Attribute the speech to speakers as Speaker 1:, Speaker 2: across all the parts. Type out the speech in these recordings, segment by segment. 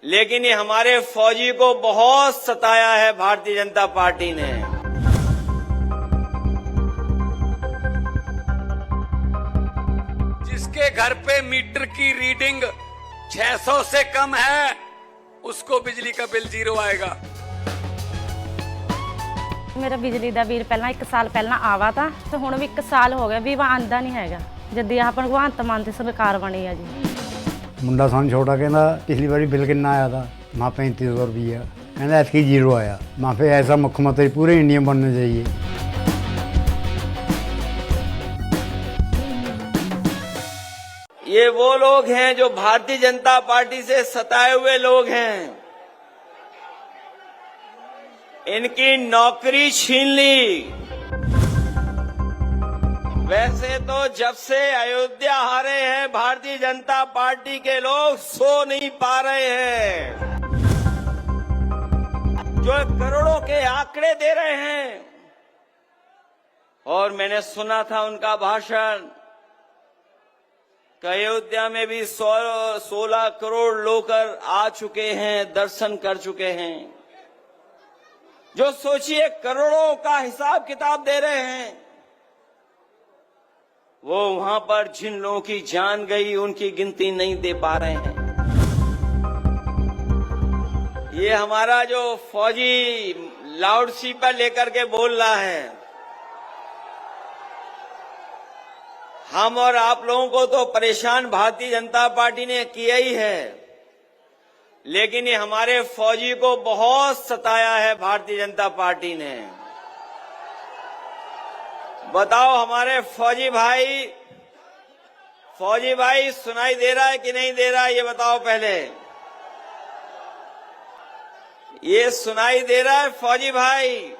Speaker 1: लेकिन ये हमारे फौजी को बहुत सताया है भारतीय जनता पार्टी ने।
Speaker 2: जिसके घर पे मीटर की रीडिंग 600 से कम है उसको बिजली का बिल 0 आएगा।
Speaker 3: मेरा बिजली ਦਾ ਬਿੱਲ ਪਹਿਲਾਂ 1 ਸਾਲ ਪਹਿਲਾਂ ਆਵਾ ਤਾਂ ਤੇ ਹੁਣ ਵੀ 1 ਸਾਲ ਹੋ ਗਿਆ ਵੀ ਆਂਦਾ ਨਹੀਂ ਹੈਗਾ ਜਦ ਆਹ ਭਗਵੰਤ ਮਾਨ ਦੀ ਸਰਕਾਰ ਬਣੀ ਆ ਜੀ।
Speaker 4: ਮੁੰਡਾ ਸਾਨੂੰ ਛੋਟਾ ਕਹਿੰਦਾ ਪਿਛਲੀ ਵਾਰੀ ਬਿੱਲ ਕਿੰਨਾ ਆਇਆ था माँ 3500 रुपया कहना ऐसी 0 आया माँ फिर ऐसा मुख्यमंत्री पूरे इंडिया में बनना चाहिए।
Speaker 1: ये वो लोग हैं जो भारतीय जनता पार्टी से सताए हुए लोग हैं, इनकी नौकरी छीन ली। वैसे तो जब से अयोध्या हारे हैं भारतीय जनता पार्टी के लोग सो नहीं पा रहे हैं। जो करोड़ों के आंकड़े दे रहे हैं, और मैंने सुना था उनका भाषण कि अयोध्या में भी 16 करोड़ लोग आ चुके हैं, दर्शन कर चुके हैं। जो सोचिए करोड़ों का हिसाब किताब दे रहे हैं, वो वहां पर जिन लोगों की जान गई उनकी गिनती नहीं दे पा रहे हैं। ये हमारा जो फौजी लाउड स्पीकर लेकर के बोल रहा है, हम और आप लोगों को तो परेशान भारतीय जनता पार्टी ने किया ही है, लेकिन ये हमारे फौजी को बहुत सताया है भारतीय जनता पार्टी ने। बताओ हमारे फौजी भाई सुनाई दे रहा है कि नहीं दे रहा है, ये बताओ पहले। ये सुनाई दे रहा है फौजी भाई?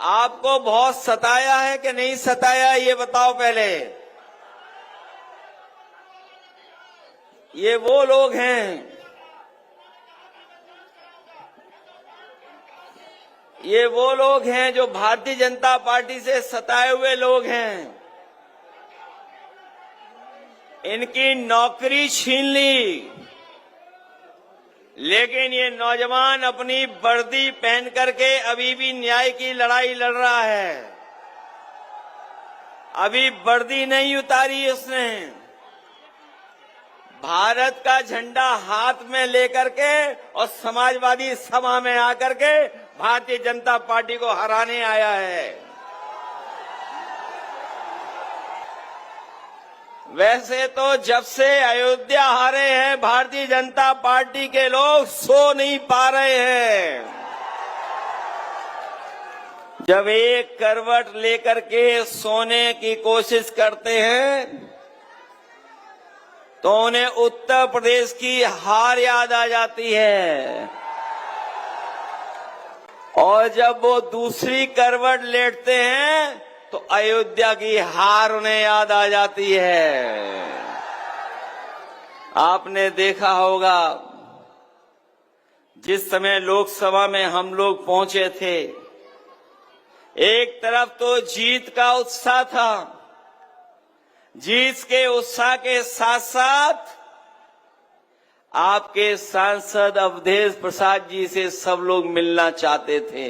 Speaker 1: आपको बहुत सताया है कि नहीं सताया, ये बताओ पहले। ये वो लोग हैं, ये वो लोग हैं जो भारतीय जनता पार्टी से सताए हुए लोग हैं, इनकी नौकरी छीन ली। लेकिन ये नौजवान अपनी वर्दी पहन करके अभी भी न्याय की लड़ाई लड़ रहा है। अभी वर्दी नहीं उतारी उसने, भारत का झंडा हाथ में लेकर के और समाजवादी सभा में आकर के भारतीय जनता पार्टी को हराने आया है। वैसे तो जब से अयोध्या हारे हैं भारतीय जनता पार्टी के लोग सो नहीं पा रहे हैं। जब एक करवट लेकर के सोने की कोशिश करते हैं तो उन्हें उत्तर प्रदेश की हार याद आ जाती है, और जब वो दूसरी करवट लेटते हैं तो अयोध्या की हार उन्हें याद आ जाती है। आपने देखा होगा जिस समय लोकसभा में हम लोग पहुंचे थे, एक तरफ तो जीत का उत्साह था, जीत के उत्साह के साथ साथ आपके सांसद अवधेश प्रसाद जी से सब लोग मिलना चाहते थे।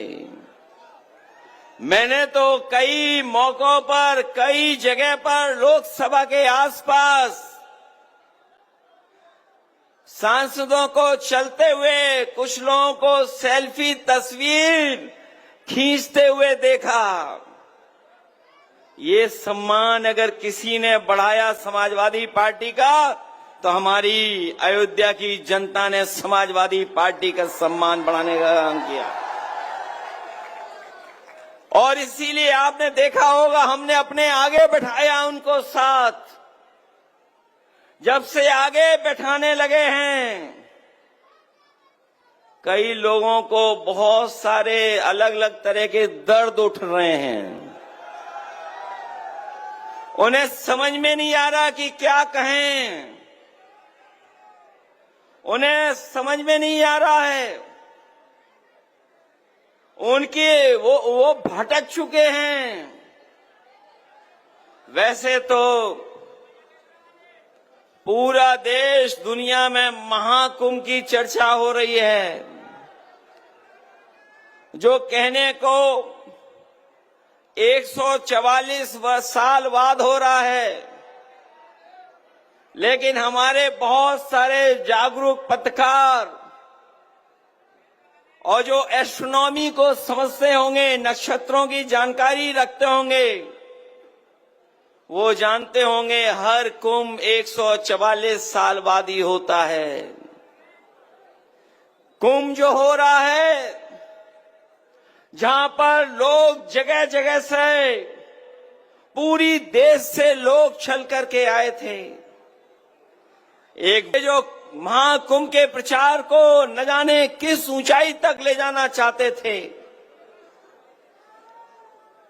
Speaker 1: मैंने तो कई मौकों पर, कई जगह पर लोकसभा के आसपास सांसदों को चलते हुए, कुछ लोगों को सेल्फी तस्वीर खींचते हुए देखा। ये सम्मान अगर किसी ने बढ़ाया समाजवादी पार्टी का, तो हमारी अयोध्या की जनता ने समाजवादी पार्टी का सम्मान बढ़ाने का काम किया। और इसीलिए आपने देखा होगा हमने अपने आगे बैठाया उनको साथ। जब से आगे बैठाने लगे हैं, कई लोगों को बहुत सारे अलग अलग तरह के दर्द उठ रहे हैं। उन्हें समझ में नहीं आ रहा कि क्या कहें, उन्हें समझ में नहीं आ रहा है। उनके वो भटक चुके हैं। वैसे तो पूरा देश दुनिया में महाकुंभ की चर्चा हो रही है, जो कहने को 144 साल बाद हो रहा है, लेकिन हमारे बहुत सारे जागरूक पत्रकार और जो एस्ट्रोनॉमी को समझते होंगे, नक्षत्रों की जानकारी रखते होंगे, वो जानते होंगे हर कुंभ 144 साल बाद ही होता है। कुंभ जो हो रहा है, जहां पर लोग जगह जगह से, पूरी देश से लोग चल करके आए थे, एक जो महाकुंभ के प्रचार को न जाने किस ऊंचाई तक ले जाना चाहते थे।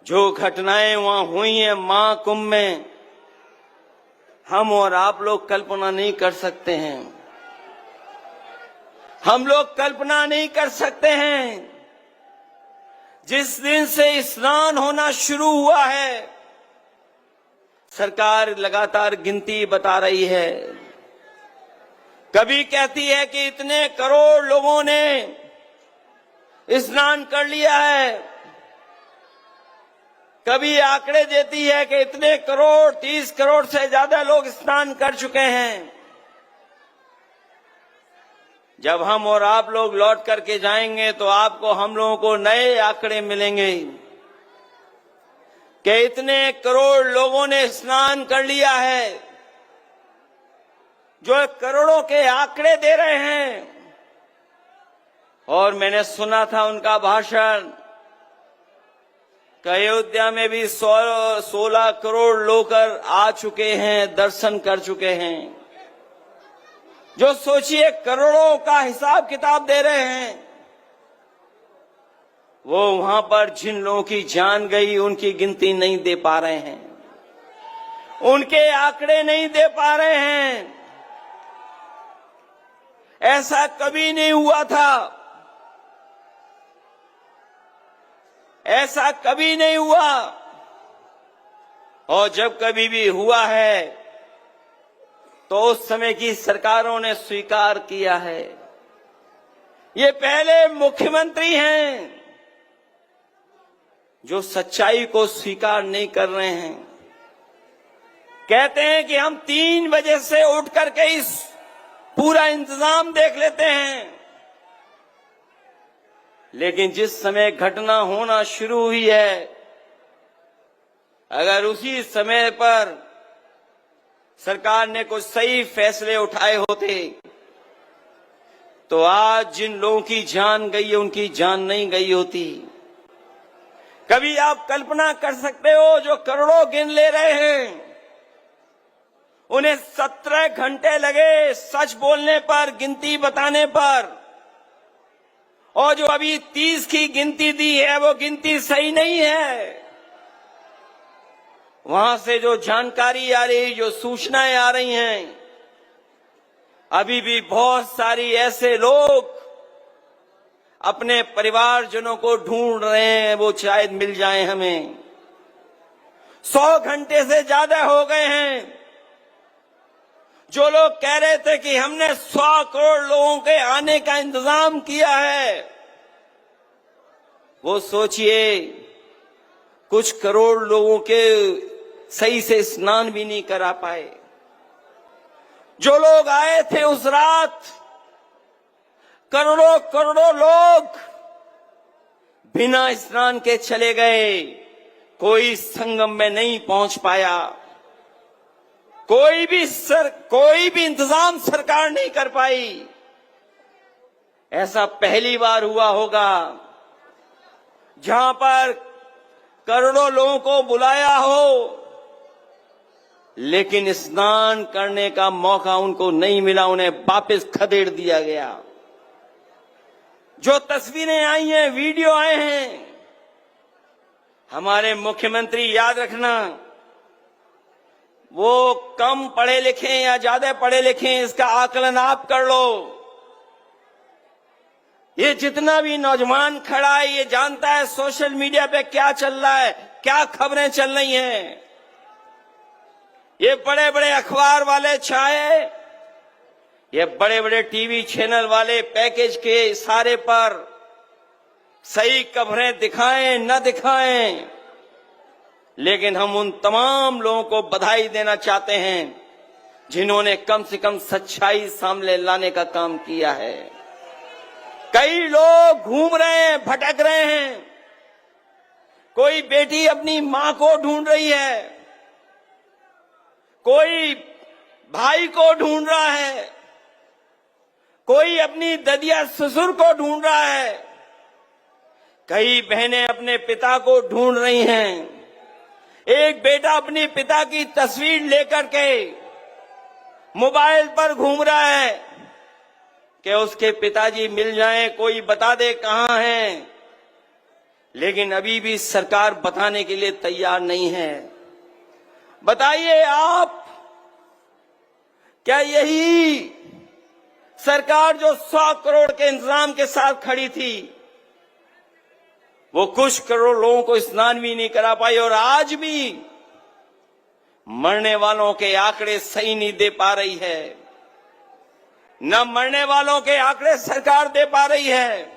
Speaker 1: जो घटनाएं वहां हुई हैं महाकुंभ में, हम और आप लोग कल्पना नहीं कर सकते हैं। हम लोग कल्पना नहीं कर सकते हैं। जिस दिन से स्नान होना शुरू हुआ है, सरकार लगातार गिनती बता रही है। कभी कहती है कि इतने करोड़ लोगों ने स्नान कर लिया है, कभी आंकड़े देती है कि इतने करोड़, 30 करोड़ से ज्यादा लोग स्नान कर चुके हैं। जब हम और आप लोग लौट करके जाएंगे तो आपको, हम लोगों को नए आंकड़े मिलेंगे कि इतने करोड़ लोगों ने स्नान कर लिया है। जो करोड़ों के आंकड़े दे रहे हैं, और मैंने सुना था उनका भाषण कि अयोध्या में भी 16 करोड़ लोग आ चुके हैं, दर्शन कर चुके हैं। जो सोचिए करोड़ों का हिसाब किताब दे रहे हैं, वो वहां पर जिन लोगों की जान गई उनकी गिनती नहीं दे पा रहे हैं, उनके आंकड़े नहीं दे पा रहे हैं। ऐसा कभी नहीं हुआ था, ऐसा कभी नहीं हुआ, और जब कभी भी हुआ है तो उस समय की सरकारों ने स्वीकार किया है। ये पहले मुख्यमंत्री हैं जो सच्चाई को स्वीकार नहीं कर रहे हैं। कहते हैं कि हम 3 बजे से उठ करके इस पूरा इंतजाम देख लेते हैं, लेकिन जिस समय घटना होना शुरू हुई है, अगर उसी समय पर सरकार ने कुछ सही फैसले उठाए होते तो आज जिन लोगों की जान गई है उनकी जान नहीं गई होती। कभी आप कल्पना कर सकते हो, जो करोड़ों गिन ले रहे हैं, उन्हें 17 घंटे लगे सच बोलने पर, गिनती बताने पर, और जो अभी 30 की गिनती दी है वो गिनती सही नहीं है। वहां से जो जानकारी आ रही, जो सूचनाएं आ रही हैं, अभी भी बहुत सारी ऐसे लोग अपने परिवारजनों को ढूंढ रहे हैं, वो शायद मिल जाएं हमें। 100 घंटे से ज्यादा हो गए हैं। जो लोग कह रहे थे कि हमने 100 करोड़ लोगों के आने का इंतजाम किया है, वो सोचिए कुछ करोड़ लोगों के सही से स्नान भी नहीं करा पाए। जो लोग आए थे उस रात, करोड़ों करोड़ों लोग बिना स्नान के चले गए। कोई संगम में नहीं पहुंच पाया। कोई भी इंतजाम सरकार नहीं कर पाई। ऐसा पहली बार हुआ होगा जहां पर करोड़ों लोगों को बुलाया हो, लेकिन स्नान करने का मौका उनको नहीं मिला, उन्हें वापस खदेड़ दिया गया। जो तस्वीरें आई हैं, वीडियो आए हैं, हमारे मुख्यमंत्री, याद रखना, वो कम पढ़े लिखे या ज्यादा पढ़े लिखे, इसका आकलन आप कर लो। ये जितना भी नौजवान खड़ा है, ये जानता है सोशल मीडिया पे क्या चल रहा है, क्या खबरें चल रही हैं। ये बड़े बड़े अखबार वाले चाहे ये बड़े बड़े टीवी चैनल वाले पैकेज के इशारे पर सही खबरें दिखाएं न दिखाएं, लेकिन हम उन तमाम लोगों को बधाई देना चाहते हैं जिन्होंने कम से कम सच्चाई सामने लाने का काम किया है। कई लोग घूम रहे हैं, भटक रहे हैं। कोई बेटी अपनी मां को ढूंढ रही है, कोई भाई को ढूंढ रहा है, कोई अपनी ददिया ससुर को ढूंढ रहा है, कई बहनें अपने पिता को ढूंढ रही हैं। एक बेटा अपने पिता की तस्वीर लेकर के मोबाइल पर घूम रहा है कि उसके पिताजी मिल जाएं, कोई बता दे कहां हैं, लेकिन अभी भी सरकार बताने के लिए तैयार नहीं है। बताइए आप, क्या यही सरकार जो 100 करोड़ के इंतजाम के साथ खड़ी थी, वो कुछ करोड़ लोगों को स्नान भी नहीं करा पाई, और आज भी मरने वालों के आंकड़े सही नहीं दे पा रही है। न मरने वालों के आंकड़े सरकार दे पा रही है,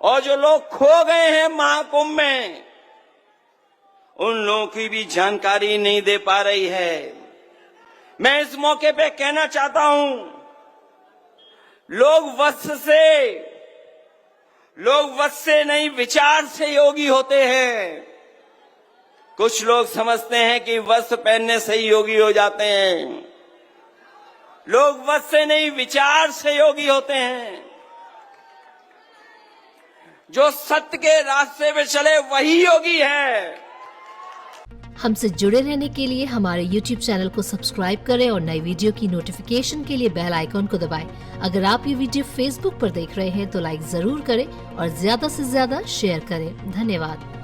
Speaker 1: और जो लोग खो गए हैं महाकुंभ में, उन लोगों की भी जानकारी नहीं दे पा रही है। मैं इस मौके पे कहना चाहता हूं, लोग वश से नहीं विचार से योगी होते हैं। कुछ लोग समझते हैं कि वस्त्र पहनने से ही योगी हो जाते हैं। लोग वस्त्र से नहीं विचार से योगी होते हैं। जो सत्य के रास्ते पे चले वही योगी है।
Speaker 5: हमसे जुड़े रहने के लिए हमारे YouTube चैनल को सब्सक्राइब करें और नई वीडियो की नोटिफिकेशन के लिए बेल आइकॉन को दबाएं। अगर आप ये वीडियो Facebook पर देख रहे हैं तो लाइक जरूर करें और ज्यादा से ज्यादा शेयर करें। धन्यवाद।